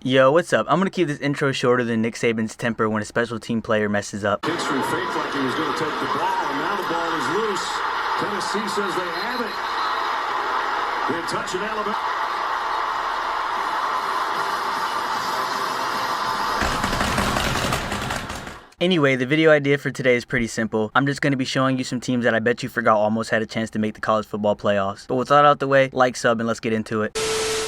Yo, what's up? I'm gonna keep this intro shorter than Nick Saban's temper when a special team player messes up. Kingsbury faked like he was going to take the ball, and now the ball is loose. Tennessee says they have it. They touch it, Alabama. Anyway, the video idea for today is pretty simple. I'm just going to be showing you some teams that I bet you forgot almost had a chance to make the college football playoffs. But with that out the way, like, sub, and let's get into it.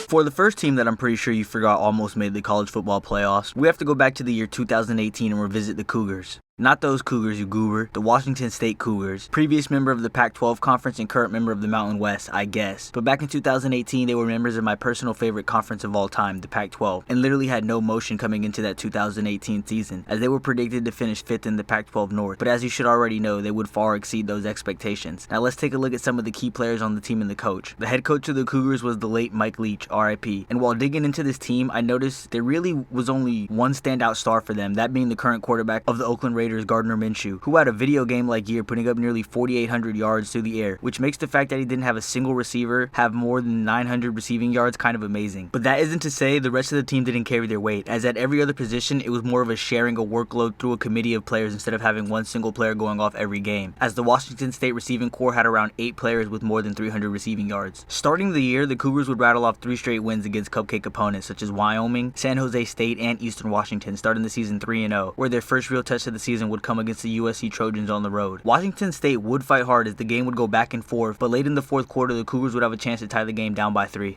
For the first team that I'm pretty sure you forgot almost made the college football playoffs, we have to go back to the year 2018 and revisit the Cougars. Not those Cougars, you goober. The Washington State Cougars. Previous member of the Pac-12 conference and current member of the Mountain West, I guess. But back in 2018, they were members of my personal favorite conference of all time, the Pac-12, and literally had no motion coming into that 2018 season, as they were predicted to finish 5th in the Pac-12 North. But as you should already know, they would far exceed those expectations. Now let's take a look at some of the key players on the team and the coach. The head coach of the Cougars was the late Mike Leach, RIP. And while digging into this team, I noticed there really was only one standout star for them, that being the current quarterback of the Oakland Raiders, Gardner Minshew, who had a video game-like year, putting up nearly 4,800 yards through the air, which makes the fact that he didn't have a single receiver have more than 900 receiving yards kind of amazing. But that isn't to say the rest of the team didn't carry their weight, as at every other position, it was more of a sharing a workload through a committee of players instead of having one single player going off every game, as the Washington State receiving core had around 8 players with more than 300 receiving yards. Starting the year, the Cougars would rattle off 3 straight wins against cupcake opponents such as Wyoming, San Jose State, and Eastern Washington, starting the season 3-0, where their first real test of the season would come against the USC Trojans on the road. Washington State would fight hard as the game would go back and forth, but late in the fourth quarter, the Cougars would have a chance to tie the game down by 3.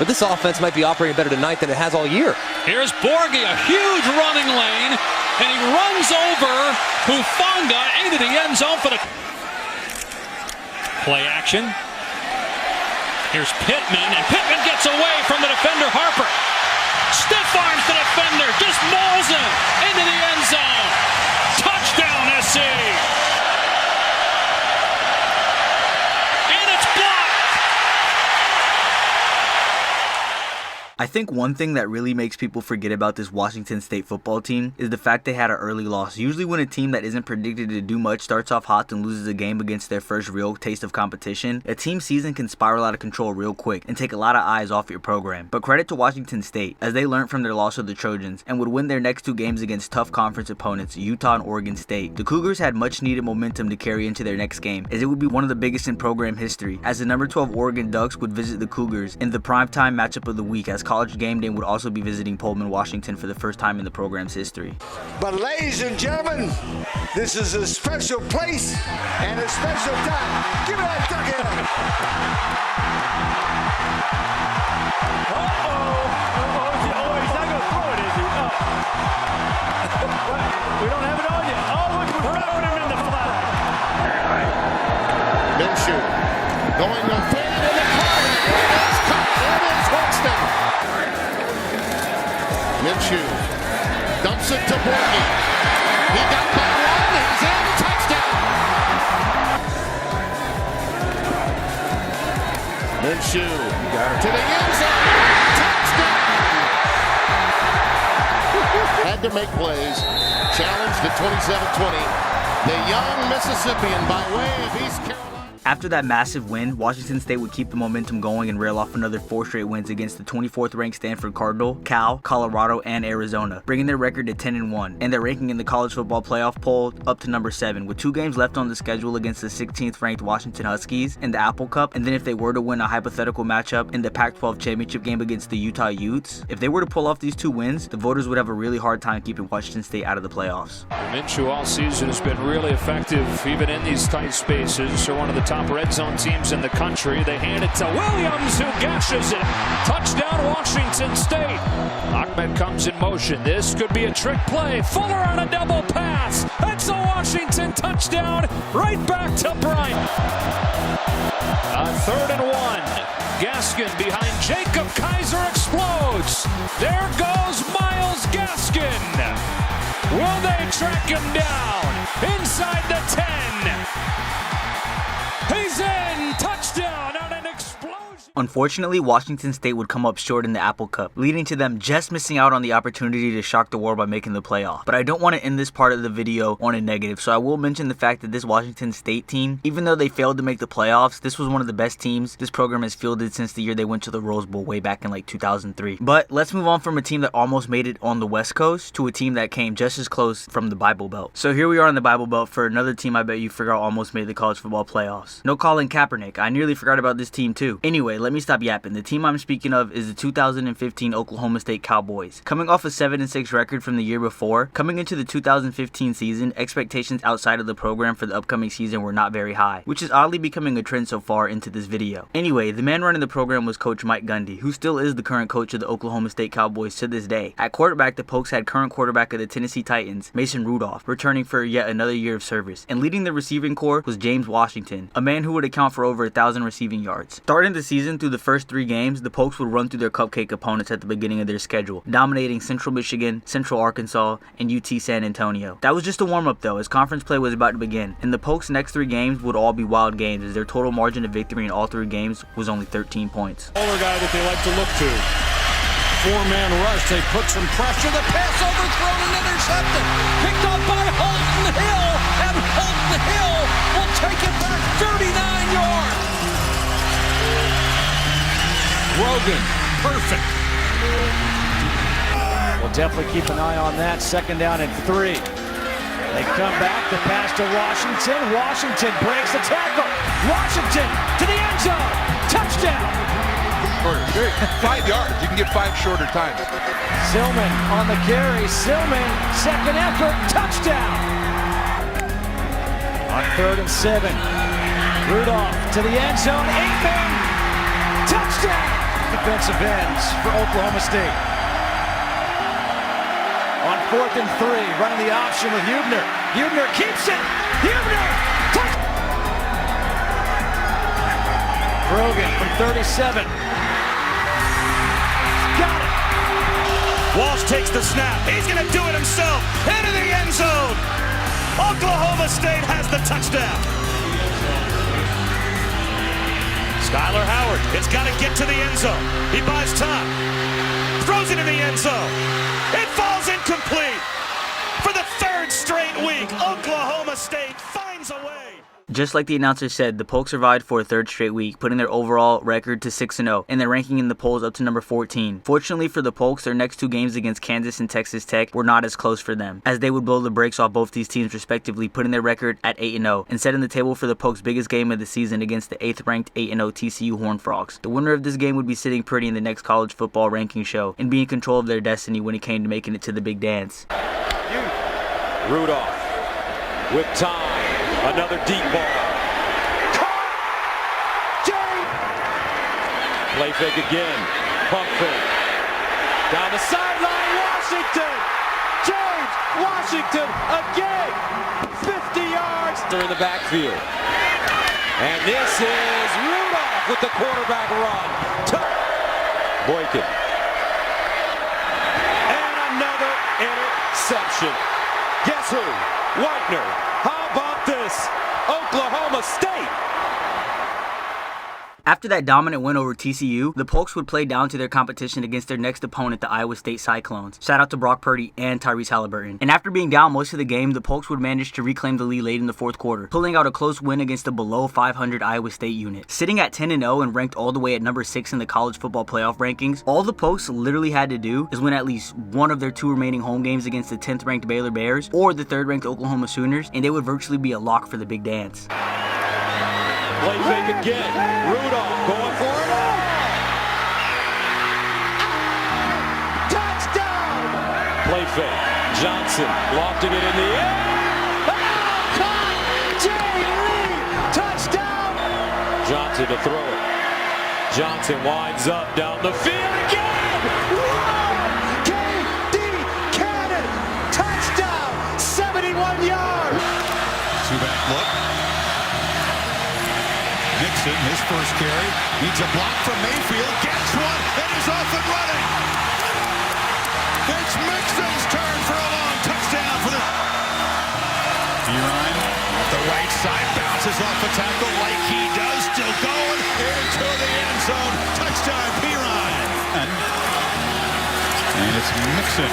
But this offense might be operating better tonight than it has all year. Here's Borghi, a huge running lane, and he runs over Hufanga into the end zone for the play action. Here's Pittman, and Pittman gets away from the defender Harper. Stiff arms the defender, just mauls him into the end zone. Touchdown, SC! And it's blocked! I think one thing that really makes people forget about this Washington State football team is the fact they had an early loss. Usually when a team that isn't predicted to do much starts off hot and loses a game against their first real taste of competition, a team season can spiral out of control real quick and take a lot of eyes off your program. But credit to Washington State, as they learned from their loss of the Trojans and would win their next 2 games against tough conference opponents, Utah and Oregon State. The Cougars had much needed momentum to carry into their next game, as it would be one of the biggest in program history, as the number 12 Oregon Ducks would visit the Cougars in the primetime matchup of the week, as College Game Day would also be visiting Pullman, Washington for the first time in the program's history. But ladies and gentlemen, this is a special place and a special time. Give me that dugout. He's not going to throw it, is he? We don't have it on yet. Look, we're wrapping him in the flag. Minshew going to fade in the corner. It is caught. It is Hoxton. Minshew dumps it to Borghi. He got by 1. He's in. Touchdown. Minshew to the end zone. Touchdown. Had to make plays. Challenged at 27-20. The young Mississippian by way of East Carolina. After that massive win, Washington State would keep the momentum going and rail off another 4 straight wins against the 24th ranked Stanford Cardinal, Cal, Colorado, and Arizona, bringing their record to 10-1, and their ranking in the college football playoff poll up to number 7, with 2 games left on the schedule against the 16th ranked Washington Huskies in the Apple Cup, and then if they were to win a hypothetical matchup in the Pac-12 championship game against the Utah Utes, if they were to pull off these 2 wins, the voters would have a really hard time keeping Washington State out of the playoffs. Minshew all season has been really effective, even in these tight spaces. They're one of the top red zone teams in the country. They hand it to Williams, who gashes it. Touchdown, Washington State. Ahmed comes in motion. This could be a trick play. Fuller on a double pass. That's a Washington touchdown. Right back to Bryant. A 3rd and 1. Gaskin behind Jacob Kaiser explodes. There goes Myles Gaskin. Will they track him down inside the 10? He's in! Touchdown on an explosion! Unfortunately, Washington State would come up short in the Apple Cup, leading to them just missing out on the opportunity to shock the world by making the playoff. But I don't want to end this part of the video on a negative, so I will mention the fact that this Washington State team, even though they failed to make the playoffs, this was one of the best teams this program has fielded since the year they went to the Rose Bowl way back in like 2003. But let's move on from a team that almost made it on the West Coast to a team that came just as close from the Bible Belt. So here we are in the Bible Belt for another team I bet you forgot almost made the college football playoffs. No Colin Kaepernick. I nearly forgot about this team too. Anyway, let me stop yapping. The team I'm speaking of is the 2015 Oklahoma State Cowboys. Coming off a 7-6 record from the year before, coming into the 2015 season, expectations outside of the program for the upcoming season were not very high, which is oddly becoming a trend so far into this video. Anyway, the man running the program was Coach Mike Gundy, who still is the current coach of the Oklahoma State Cowboys to this day. At quarterback, the Pokes had current quarterback of the Tennessee Titans, Mason Rudolph, returning for yet another year of service, and leading the receiving corps was James Washington, a man who would account for over 1,000 receiving yards. Starting the season through the first 3 games, the Pokes would run through their cupcake opponents at the beginning of their schedule, dominating Central Michigan, Central Arkansas, and UT San Antonio. That was just a warm-up though, as conference play was about to begin, and the Pokes' next 3 games would all be wild games, as their total margin of victory in all 3 games was only 13 points. Older guy that they like to look to. 4-man rush, they put some pressure, the pass overthrown and intercepted, picked up by Holton Hill, and Holton Hill will take it back 39 yards. Rogan, perfect. We'll definitely keep an eye on that. 2nd down and 3. They come back, the pass to Washington. Washington breaks the tackle. Washington to the end zone. Touchdown. 5 yards. You can get 5 shorter times. Silman on the carry. Silman, second effort. Touchdown. On 3rd and 7. Rudolph to the end zone. 8-man. Touchdown. Defensive ends for Oklahoma State. On 4th and 3, running the option with Hubner. Hubner keeps it. Hubner. Brogan from 37. Got it. Walsh takes the snap. He's going to do it himself. Into the end zone. Oklahoma State has the touchdown. Skylar Howard, it's got to get to the end zone. He buys time. Throws it in the end zone. It falls incomplete. For the 3rd straight week, Oklahoma State finds a way. Just like the announcer said, the Pokes survived for a 3rd straight week, putting their overall record to 6-0, and their ranking in the polls up to number 14. Fortunately for the Pokes, their next 2 games against Kansas and Texas Tech were not as close for them, as they would blow the brakes off both these teams respectively, putting their record at 8-0, and setting the table for the Pokes' biggest game of the season against the 8th-ranked 8-0 TCU Horned Frogs. The winner of this game would be sitting pretty in the next college football ranking show, and be in control of their destiny when it came to making it to the big dance. Rudolph with time, another deep ball. Play fake again. Pump fake. Down the sideline, Washington! James Washington again! 50 yards. They're in the backfield. And this is Rudolph with the quarterback run. Boykin. And another interception. Guess who? Whitener. How about this? Oklahoma State. After that dominant win over TCU, the Pokes would play down to their competition against their next opponent, the Iowa State Cyclones. Shout out to Brock Purdy and Tyrese Halliburton. And after being down most of the game, the Pokes would manage to reclaim the lead late in the 4th quarter, pulling out a close win against a below 500 Iowa State unit. Sitting at 10-0 and ranked all the way at number 6 in the college football playoff rankings, all the Pokes literally had to do is win at least one of their 2 remaining home games against the 10th-ranked Baylor Bears or the 3rd-ranked Oklahoma Sooners, and they would virtually be a lock for the big dance. Play fake again. Rudolph going for it all. Touchdown! Play fake. Johnson lofting it in the air. Oh, caught! Jay Lee! Touchdown! Johnson to throw it. Johnson winds up down the field again. Whoa! K.D. Cannon! Touchdown! 71 yards! 2-back look. Mixon, his first carry, needs a block from Mayfield, gets one, and he's off and running. It's Mixon's turn for a long touchdown for the... Urine at the right side, bounces off the tackle like he does, still going into the end zone. Mixon.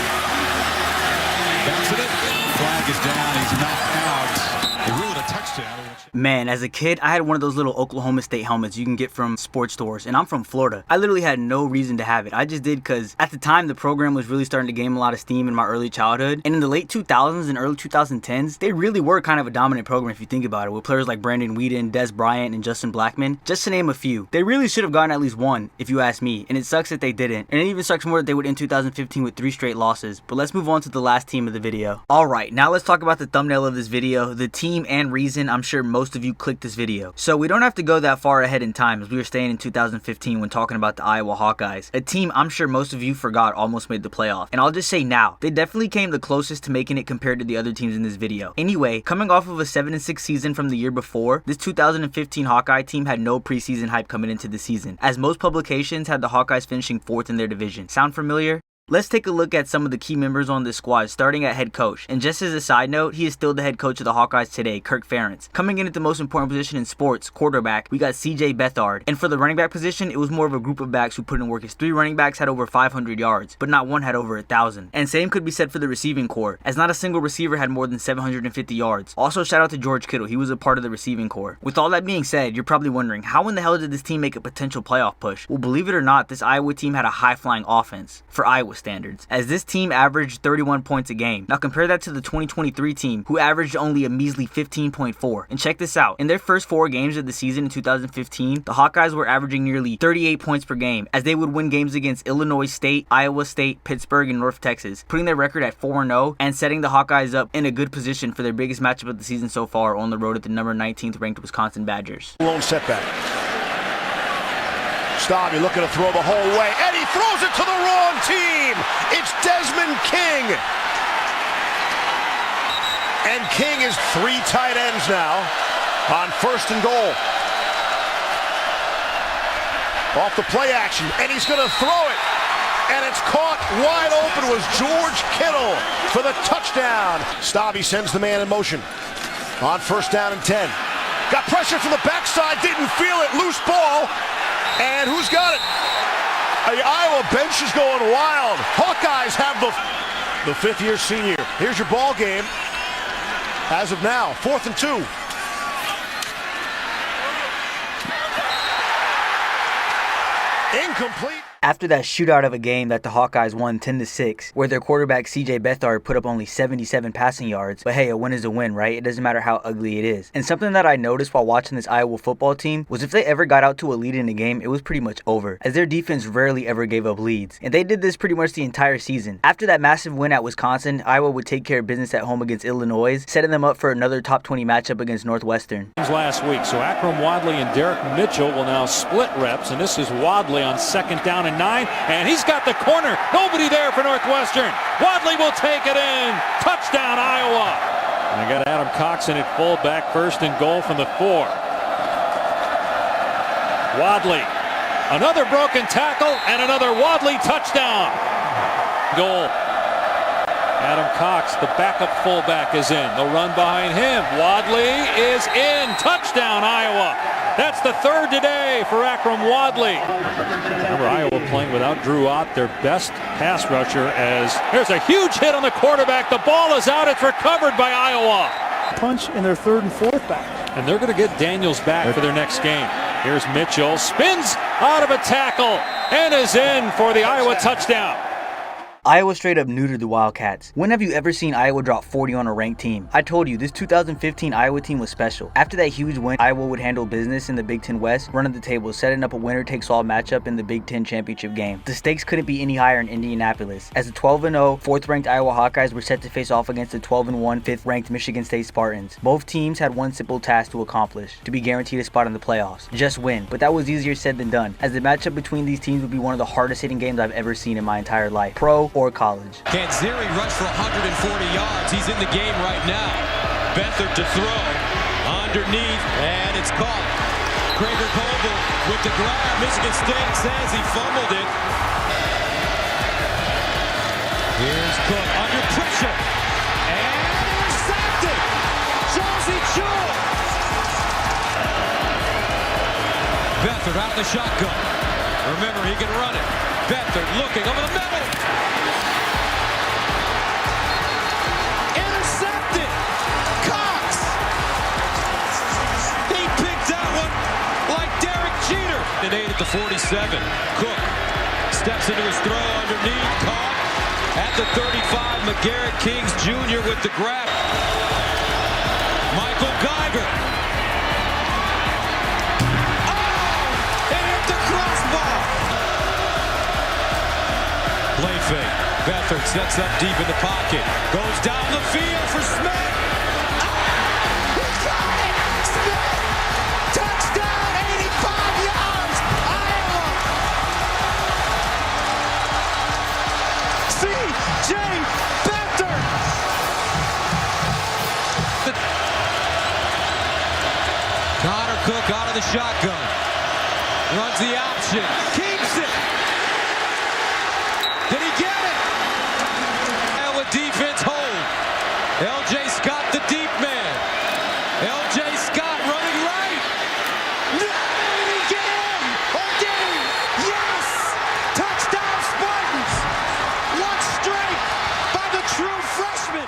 Bouncing it. Flag is down. He's knocked out. They ruled a touchdown. Man, as a kid, I had one of those little Oklahoma State helmets you can get from sports stores, and I'm from Florida. I literally had no reason to have it. I just did because at the time, the program was really starting to gain a lot of steam in my early childhood. And in the late 2000s and early 2010s, they really were kind of a dominant program if you think about it, with players like Brandon Weeden, Des Bryant, and Justin Blackmon, just to name a few. They really should have gotten at least one, if you ask me, and it sucks that they didn't. And it even sucks more that they would end 2015 with 3 straight losses. But let's move on to the last team of the video. Alright, now let's talk about the thumbnail of this video, the team and reason I'm sure most of you clicked this video. So we don't have to go that far ahead in time, as we were staying in 2015 when talking about the Iowa Hawkeyes, a team I'm sure most of you forgot almost made the playoff. And I'll just say now, they definitely came the closest to making it compared to the other teams in this video. Anyway, coming off of a 7-6 season from the year before, this 2015 Hawkeye team had no preseason hype coming into the season, as most publications had the Hawkeyes finishing 4th in their division. Sound familiar? Let's take a look at some of the key members on this squad, starting at head coach. And just as a side note, he is still the head coach of the Hawkeyes today, Kirk Ferentz. Coming in at the most important position in sports, quarterback, we got CJ Beathard. And for the running back position, it was more of a group of backs who put in work, as 3 running backs had over 500 yards, but not one had over 1,000. And same could be said for the receiving core, as not a single receiver had more than 750 yards. Also, shout out to George Kittle, he was a part of the receiving core. With all that being said, you're probably wondering, how in the hell did this team make a potential playoff push? Well, believe it or not, this Iowa team had a high-flying offense, for Iowa standards, as this team averaged 31 points a game. Now compare that to the 2023 team, who averaged only a measly 15.4. And check this out, in their first 4 games of the season in 2015, the Hawkeyes were averaging nearly 38 points per game, as they would win games against Illinois State, Iowa State, Pittsburgh, and North Texas, putting their record at 4-0 and setting the Hawkeyes up in a good position for their biggest matchup of the season so far on the road at the number 19th ranked Wisconsin Badgers. Lone setback. Staub, you're looking to throw the whole way, and he throws it to the wrong team. It's Desmond King. And King is 3 tight ends now on 1st and goal. Off the play action, and he's going to throw it. And it's caught wide open. It was George Kittle for the touchdown. Staubby sends the man in motion on 1st down and 10. Got pressure from the backside, didn't feel it, loose ball. And who's got it? The Iowa bench is going wild. Hawkeyes have the 5th-year senior. Here's your ball game. As of now, 4th and 2. Incomplete. After that shootout of a game that the Hawkeyes won 10-6, where their quarterback CJ Beathard put up only 77 passing yards, but hey, a win is a win, right? It doesn't matter how ugly it is. And something that I noticed while watching this Iowa football team was if they ever got out to a lead in a game, it was pretty much over, as their defense rarely ever gave up leads. And they did this pretty much the entire season. After that massive win at Wisconsin, Iowa would take care of business at home against Illinois, setting them up for another top 20 matchup against Northwestern. Last week, so Akram Wadley and Derek Mitchell will now split reps, and this is Wadley on 2nd down and 9, and he's got the corner. Nobody there for Northwestern. Wadley will take it in. Touchdown, Iowa. And I got Adam Cox in at fullback, 1st and goal from the 4. Wadley, another broken tackle, and another Wadley touchdown. Goal. Adam Cox, the backup fullback, is in. The run behind him. Wadley is in. Touchdown, Iowa. That's the 3rd today for Akram Wadley. Remember, Iowa playing without Drew Ott, their best pass rusher, as there's a huge hit on the quarterback. The ball is out. It's recovered by Iowa. Punch in their 3rd and 4th back. And they're going to get Daniels back for their next game. Here's Mitchell. Spins out of a tackle and is in for the Iowa touchdown. Iowa straight up neutered the Wildcats. When have you ever seen Iowa drop 40 on a ranked team? I told you, this 2015 Iowa team was special. After that huge win, Iowa would handle business in the Big Ten West, running the table, setting up a winner-takes-all matchup in the Big Ten championship game. The stakes couldn't be any higher in Indianapolis, as the 12-0, 4th-ranked Iowa Hawkeyes were set to face off against the 12-1, 5th-ranked Michigan State Spartans. Both teams had one simple task to accomplish, to be guaranteed a spot in the playoffs. Just win. But that was easier said than done, as the matchup between these teams would be one of the hardest-hitting games I've ever seen in my entire life, pro or college. Kanziri rushed for 140 yards. He's in the game right now. Beathard to throw. Underneath, and it's caught. Craig Colville with the grab. Michigan State says he fumbled it. Here's Cook under pressure. And intercepted. Josie Jewell. Beathard out in the shotgun. Remember, he can run it. Beathard looking over the middle. the 47. Cook steps into his throw underneath. Caught at the 35. McGarrett Kings Jr. with the grab. Michael Geiger. Oh! It hit the crossbar. Play fake. Beathard sets up deep in the pocket. Goes down the field for Smith. He got it! Smith! Touchdown! 85 yards! Iowa! C.J. Beathard! Connor Cook out of the shotgun. Runs the option. Keeps it! Did he get it? Iowa defense hold. L.J. Scott, the deep man. L.J. Scott running right. No, did he get in? Or did he? Yes! Touchdown Spartans! One straight by the true freshman.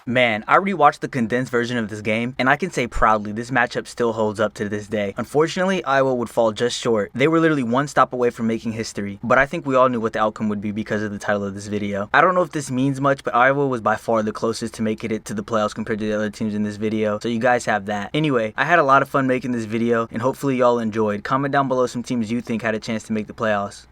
Man, I rewatched the condensed version of this game, and I can say proudly this matchup still holds up to this day. Unfortunately, Iowa would fall just short. They were literally one stop away from making history, but I think we all knew what the outcome would be because of the title of this video. I don't know if this means much, but Iowa was by far the closest to making it to the playoffs compared to the other teams in this video, so you guys have that. Anyway, I had a lot of fun making this video, and hopefully y'all enjoyed. Comment down below some teams you think had a chance to make the playoffs.